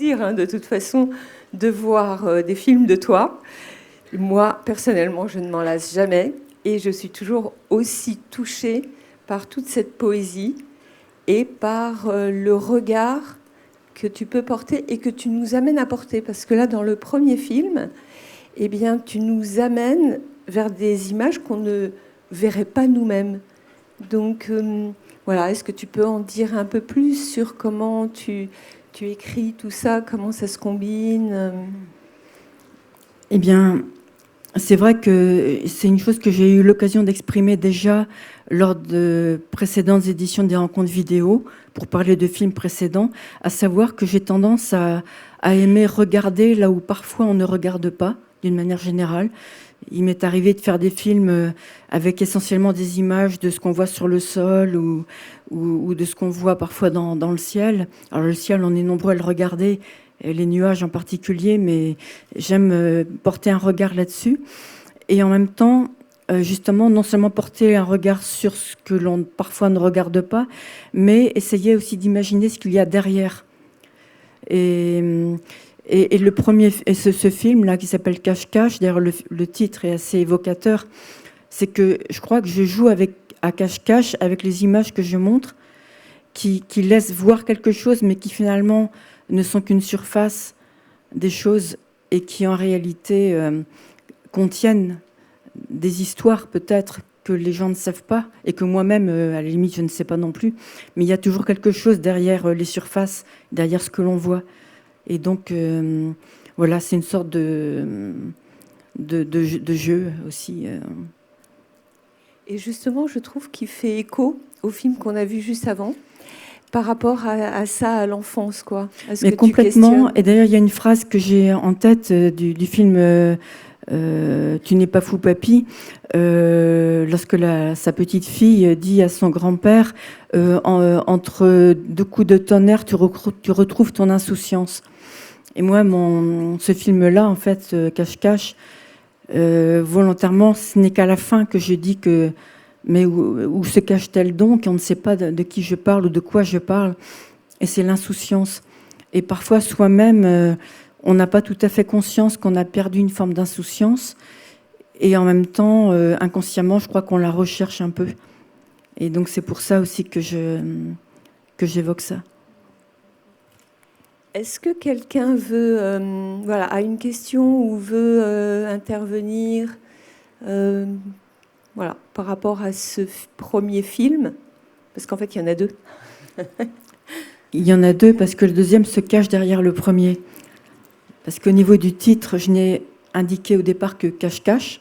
plaisir, hein, de toute façon, de voir des films de toi. Moi, personnellement, je ne m'en lasse jamais et je suis toujours aussi touchée par toute cette poésie et par le regard que tu peux porter et que tu nous amènes à porter. Parce que là, dans le premier film, eh bien, tu nous amènes vers des images qu'on ne verrait pas nous-mêmes. Donc, voilà, est-ce que tu peux en dire un peu plus sur comment tu écris tout ça, comment ça se combine? Eh bien, c'est vrai que c'est une chose que j'ai eu l'occasion d'exprimer déjà lors de précédentes éditions des rencontres vidéo pour parler de films précédents, à savoir que j'ai tendance à aimer regarder là où parfois on ne regarde pas, d'une manière générale. Il m'est arrivé de faire des films avec essentiellement des images de ce qu'on voit sur le sol ou de ce qu'on voit parfois dans le ciel. Alors le ciel, on est nombreux à le regarder, et les nuages en particulier, mais j'aime porter un regard là-dessus. Et en même temps, justement, non seulement porter un regard sur ce que l'on parfois ne regarde pas, mais essayer aussi d'imaginer ce qu'il y a derrière. Et le premier, ce film-là qui s'appelle Cache-Cache, d'ailleurs le titre est assez évocateur, c'est que je crois que je joue à Cache-Cache avec les images que je montre, qui laissent voir quelque chose, mais qui finalement ne sont qu'une surface des choses et qui en réalité contiennent des histoires peut-être que les gens ne savent pas et que moi-même, à la limite, je ne sais pas non plus. Mais il y a toujours quelque chose derrière les surfaces, derrière ce que l'on voit. Et donc, voilà, c'est une sorte de jeu aussi. Et justement, je trouve qu'il fait écho au film qu'on a vu juste avant, par rapport à ça, à l'enfance, quoi. Mais complètement. Et d'ailleurs, il y a une phrase que j'ai en tête du film Tu n'es pas fou, papy, lorsque sa petite fille dit à son grand-père entre deux coups de tonnerre, tu retrouves ton insouciance. Et moi, ce film-là, en fait, Cache-Cache, volontairement, ce n'est qu'à la fin que je dis que mais où se cache-t-elle donc? On ne sait pas de qui je parle ou de quoi je parle. Et c'est l'insouciance. Et parfois, soi-même, on n'a pas tout à fait conscience qu'on a perdu une forme d'insouciance. Et en même temps, inconsciemment, je crois qu'on la recherche un peu. Et donc, c'est pour ça aussi que j'évoque ça. Est-ce que quelqu'un a une question ou veut intervenir par rapport à ce premier film? Parce qu'en fait, il y en a deux. Il y en a deux parce que le deuxième se cache derrière le premier. Parce qu'au niveau du titre, je n'ai indiqué au départ que Cache-Cache.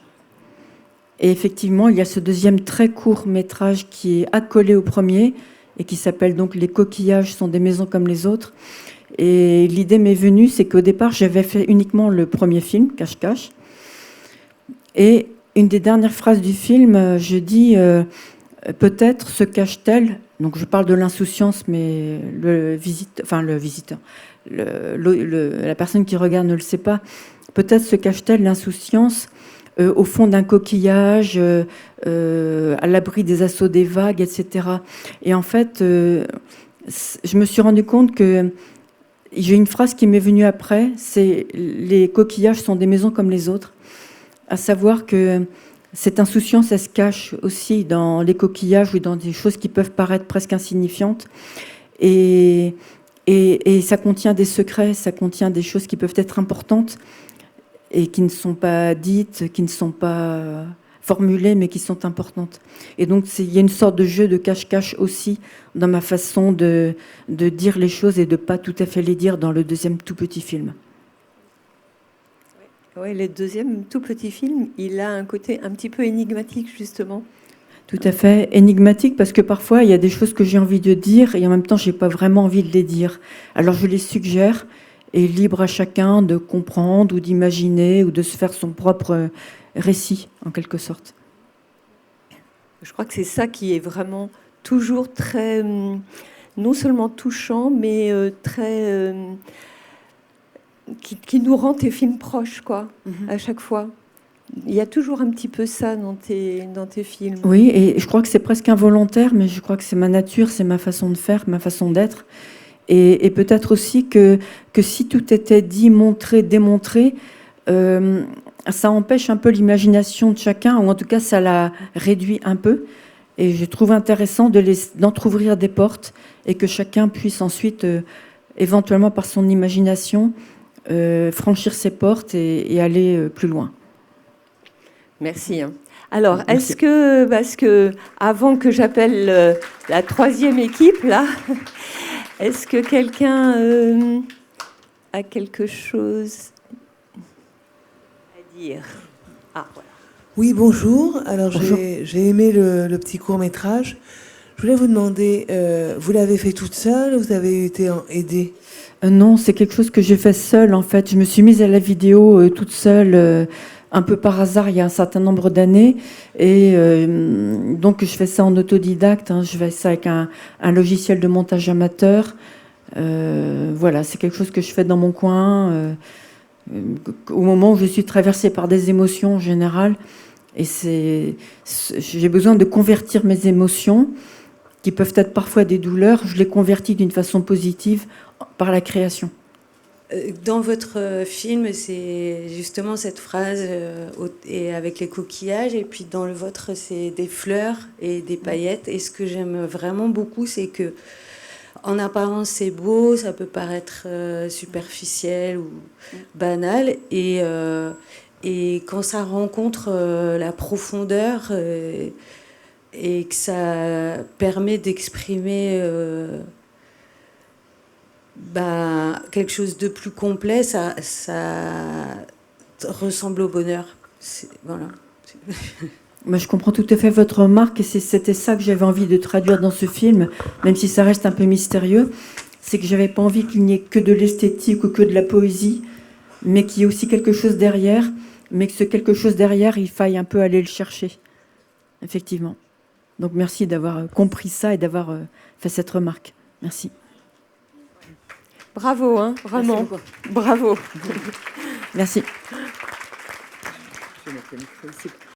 Et effectivement, il y a ce deuxième très court métrage qui est accolé au premier et qui s'appelle donc Les coquillages sont des maisons comme les autres. Et l'idée m'est venue, c'est qu'au départ, j'avais fait uniquement le premier film, Cache-Cache. Et une des dernières phrases du film, je dis peut-être se cache-t-elle. Donc je parle de l'insouciance, mais la personne qui regarde ne le sait pas. Peut-être se cache-t-elle l'insouciance au fond d'un coquillage, à l'abri des assauts des vagues, etc. Et en fait, je me suis rendu compte que j'ai une phrase qui m'est venue après, c'est « les coquillages sont des maisons comme les autres », à savoir que cette insouciance, elle se cache aussi dans les coquillages ou dans des choses qui peuvent paraître presque insignifiantes. Et ça contient des secrets, ça contient des choses qui peuvent être importantes et qui ne sont pas dites, qui ne sont pas formulées, mais qui sont importantes. Et donc, il y a une sorte de jeu de cache-cache aussi dans ma façon de dire les choses et de ne pas tout à fait les dire dans le deuxième tout petit film. Oui, le deuxième tout petit film, il a un côté un petit peu énigmatique, justement. Tout à fait, énigmatique, parce que parfois, il y a des choses que j'ai envie de dire et en même temps, je n'ai pas vraiment envie de les dire. Alors, je les suggère et libre à chacun de comprendre ou d'imaginer ou de se faire son propre récit, en quelque sorte. Je crois que c'est ça qui est vraiment toujours très, non seulement touchant, mais très... qui nous rend tes films proches, quoi, à chaque fois. Il y a toujours un petit peu ça dans tes films. Oui, et je crois que c'est presque involontaire, mais je crois que c'est ma nature, c'est ma façon de faire, ma façon d'être. Et peut-être aussi que si tout était dit, montré, démontré, ça empêche un peu l'imagination de chacun, ou en tout cas ça la réduit un peu. Et je trouve intéressant d'entrouvrir des portes et que chacun puisse ensuite, éventuellement par son imagination, franchir ces portes et aller plus loin. Merci. Alors, est-ce que, parce que avant que j'appelle la troisième équipe, là, est-ce que quelqu'un a quelque chose à dire? Ah, voilà. Oui, bonjour. Alors, Bonjour. j'ai aimé le petit court-métrage. Je voulais vous demander, vous l'avez fait toute seule ou vous avez été aidée? Non, c'est quelque chose que j'ai fait seule, en fait. Je me suis mise à la vidéo toute seule, un peu par hasard, il y a un certain nombre d'années. Et donc, je fais ça en autodidacte. Je fais ça avec un logiciel de montage amateur. Voilà, c'est quelque chose que je fais dans mon coin, au moment où je suis traversée par des émotions en général. Et j'ai besoin de convertir mes émotions, qui peuvent être parfois des douleurs. Je les convertis d'une façon positive par la création. Dans votre film, c'est justement cette phrase et avec les coquillages, et puis dans le vôtre, c'est des fleurs et des paillettes. Et ce que j'aime vraiment beaucoup, c'est que en apparence, c'est beau, ça peut paraître superficiel ou banal, et quand ça rencontre la profondeur et que ça permet d'exprimer quelque chose de plus complet, ça ressemble au bonheur. Voilà. Moi, je comprends tout à fait votre remarque, et c'était ça que j'avais envie de traduire dans ce film, même si ça reste un peu mystérieux. C'est que j'avais pas envie qu'il n'y ait que de l'esthétique ou que de la poésie, mais qu'il y ait aussi quelque chose derrière, mais que ce quelque chose derrière, il faille un peu aller le chercher. Effectivement. Donc merci d'avoir compris ça et d'avoir fait cette remarque. Merci. Bravo, hein, vraiment. Bravo. Merci.